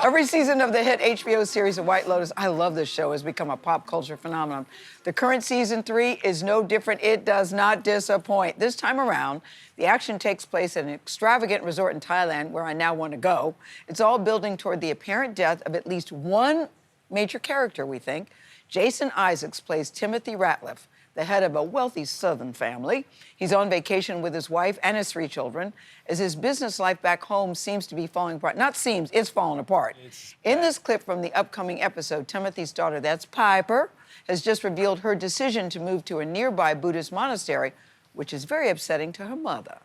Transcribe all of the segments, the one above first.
Every season of the hit HBO series of White Lotus, I love this show, has become a pop culture phenomenon. The current season 3 is no different. It does not disappoint. This time around, the action takes place at an extravagant resort in Thailand, where I now want to go. It's all building toward the apparent death of at least one major character, we think. Jason Isaacs plays Timothy Ratliff, the head of a wealthy Southern family. He's on vacation with his wife and his 3 children, as his business life back home seems to be falling apart. Not seems, it's falling apart. In this clip from the upcoming episode, Timothy's daughter, that's Piper, has just revealed her decision to move to a nearby Buddhist monastery, which is very upsetting to her mother.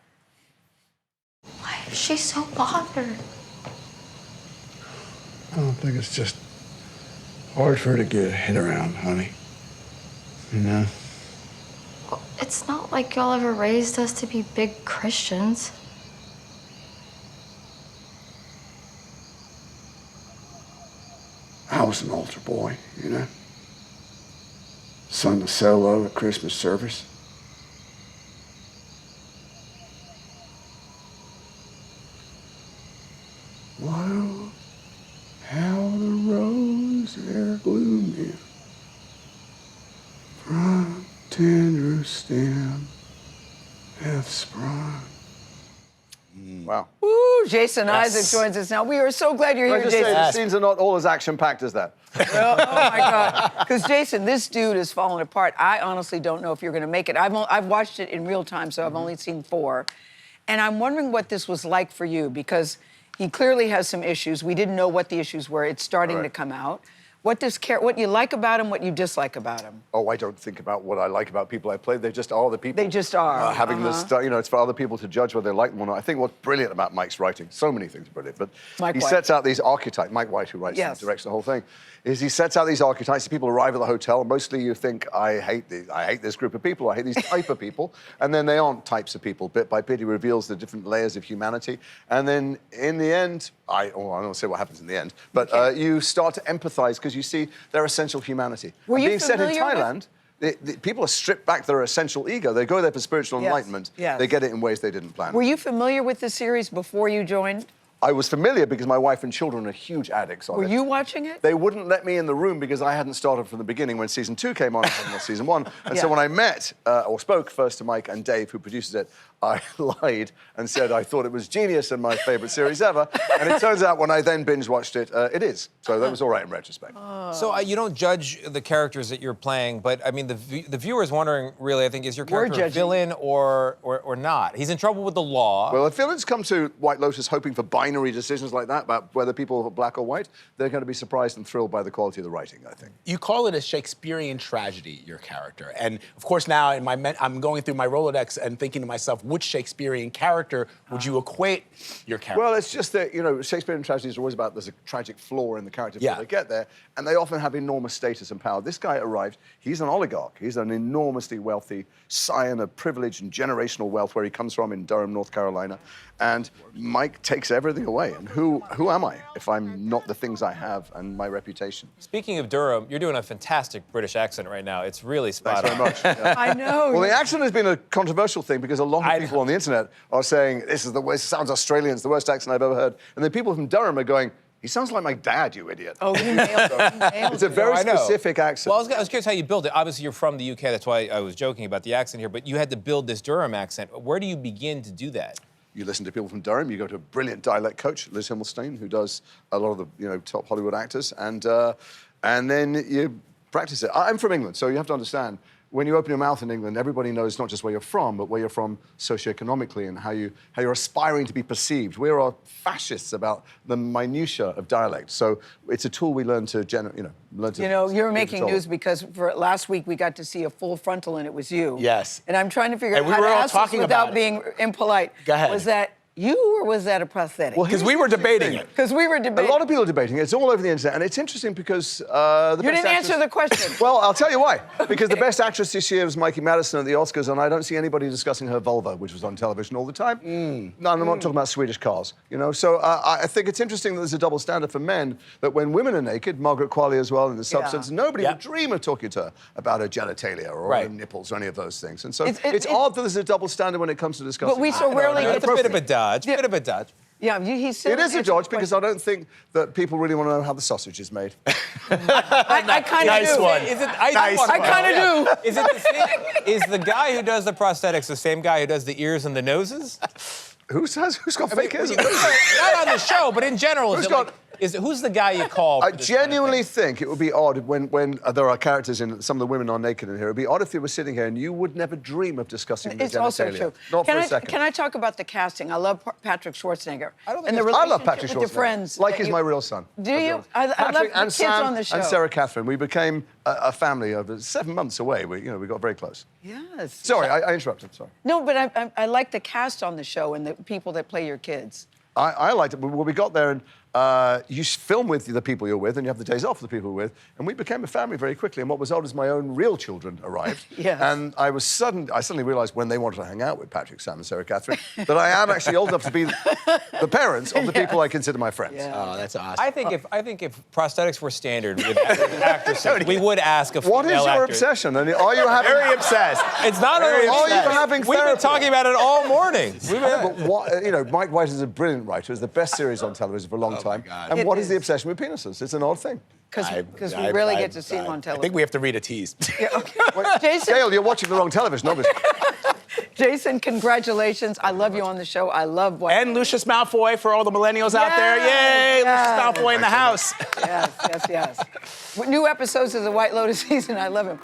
Why is she so bothered? I don't think it's just hard for her to get her head around, honey. You know? Well, it's not like y'all ever raised us to be big Christians. I was an altar boy, you know? Sung the solo at Christmas service. While how the rose there gloomy from tender stem hath sprung. Wow. Ooh, Jason Isaacs joins us now. We are so glad you're here, Just Jason. say, the scenes are not all as action-packed as that. Well, oh my God. Because Jason, this dude is falling apart. I honestly don't know if you're going to make it. I've watched it in real time, so I've only seen 4. And I'm wondering what this was like for you, because he clearly has some issues. We didn't know what the issues were. It's starting to come out. What you like about him, what you dislike about him? Oh, I don't think about what I like about people I play. They just are the people. They just are. Having this, it's for other people to judge whether they like them or not. I think what's brilliant about Mike's writing, so many things are brilliant, but he sets out these archetypes. Mike White, who writes and directs the whole thing, is he sets out these archetypes. People arrive at the hotel, and mostly you think, I hate this group of people, I hate these type of people, and then they aren't types of people. Bit by bit, he reveals the different layers of humanity, and then in the end, I don't want to say what happens in the end, but you start to empathize because you see their essential humanity. Were you being set in Thailand, people are stripped back their essential ego. They go there for spiritual enlightenment. They get it in ways they didn't plan. Were you familiar with the series before you joined? I was familiar because my wife and children are huge addicts of it. Were you watching it? They wouldn't let me in the room because I hadn't started from the beginning when season 2 came on, I hadn't watched season 1. And so when I met, or spoke first to Mike and Dave, who produces it, I lied and said I thought it was genius and my favorite series ever. And it turns out when I then binge watched it, it is. So that was all right in retrospect. So you don't judge the characters that you're playing, but I mean, the viewer's wondering, really, I think, is your character a villain or not? He's in trouble with the law. Well, if villains come to White Lotus hoping for binary decisions like that about whether people are black or white, they're going to be surprised and thrilled by the quality of the writing, I think. You call it a Shakespearean tragedy, your character. And of course now I'm going through my Rolodex and thinking to myself, which Shakespearean character would you equate your character? Well, it's just that, Shakespearean tragedies are always about there's a tragic flaw in the character before they get there, and they often have enormous status and power. This guy arrived, he's an oligarch. He's an enormously wealthy scion of privilege and generational wealth where he comes from in Durham, North Carolina. And Mike takes everything away. And who am I if I'm not the things I have and my reputation? Speaking of Durham, you're doing a fantastic British accent right now. It's really spot on. Thanks very much. I know. Well, the accent has been a controversial thing because a lot of people on the internet are saying, this is the worst, it sounds Australian, it's the worst accent I've ever heard. And then people from Durham are going, he sounds like my dad, you idiot. Oh, you nailed it. It's a very specific accent. Well, I was curious how you built it. Obviously, you're from the UK, that's why I was joking about the accent here, but you had to build this Durham accent. Where do you begin to do that? You listen to people from Durham, you go to a brilliant dialect coach, Liz Himmelstein, who does a lot of the top Hollywood actors, and then you practice it. I'm from England, so you have to understand, when you open your mouth in England, everybody knows not just where you're from, but where you're from socioeconomically and how you're aspiring to be perceived. We are fascists about the minutiae of dialect, so it's a tool we learn to learn to. You're making news because for last week we got to see a full frontal and it was you. Yes. And I'm trying to figure out we how were to all ask this talking without about being impolite. Go ahead. Was that you or was that a prosthetic? Well, because we were debating it. Because we were debating. A lot of people are debating it. It's all over the internet, and it's interesting because you didn't answer the question. Well, I'll tell you why. Because the best actress this year was Mikey Madison at the Oscars, and I don't see anybody discussing her vulva, which was on television all the time. No, I'm not talking about Swedish cars, So I think it's interesting that there's a double standard for men, that when women are naked, Margaret Qualley as well in The Substance, nobody would dream of talking to her about her genitalia or her nipples or any of those things. And so it's odd that there's a double standard when it comes to discussing. But we so rarely It's a bit of a dodge, Yeah, he's still. It is a dodge because I don't think that people really want to know how the sausage is made. I kind of Nice do. one. Is it? I kind of do. Is it the same? Is the guy who does the prosthetics the same guy who does the ears and the noses? Who's got fake ears? Not on the show, but in general. Who's the guy you call? I genuinely think it would be odd when there are characters in some of the women are naked in here. It'd be odd if they were sitting here and you would never dream of discussing their It's also genitalia. true. Not for a second. Can I talk about the casting? I love Patrick Schwarzenegger. I don't think I love Patrick with your Schwarzenegger. friends. Like he's my real son. Do you? I love Patrick the and kids Sam on the show. and Sarah Catherine. We became a family over 7 months away. We got very close. Yes. Sorry, I interrupted. Sorry. No, but I like the cast on the show and the people that play your kids. I liked it. Well, we got there and you film with the people you're with and you have the days off with the people you're with. And we became a family very quickly. And what was odd is my own real children arrived. Yes. And I suddenly realised when they wanted to hang out with Patrick, Sam and Sarah Catherine that I am actually old enough to be the parents of the people I consider my friends. Yeah. Oh, that's awesome. I think if prosthetics were standard with actors, we would ask a female What is your actor. obsession? And are you having... Very obsessed. It's not only Are you obsessed. having We've been therapy? talking about it all morning. But what, Mike White is a brilliant writer. It's the best series on television for a long time. God. And It what is the is. obsession with penises? It's an odd thing. Because we really get to see him on I television. think we have to read a tease. Yeah, okay. Jason, Gayle, you're watching the wrong television, obviously. Jason, congratulations. I love you on the show. I love what... And Lucius Malfoy for all the millennials out there. Yay, yes. Lucius Malfoy in the house. Yes. New episodes of the White Lotus season. I love him.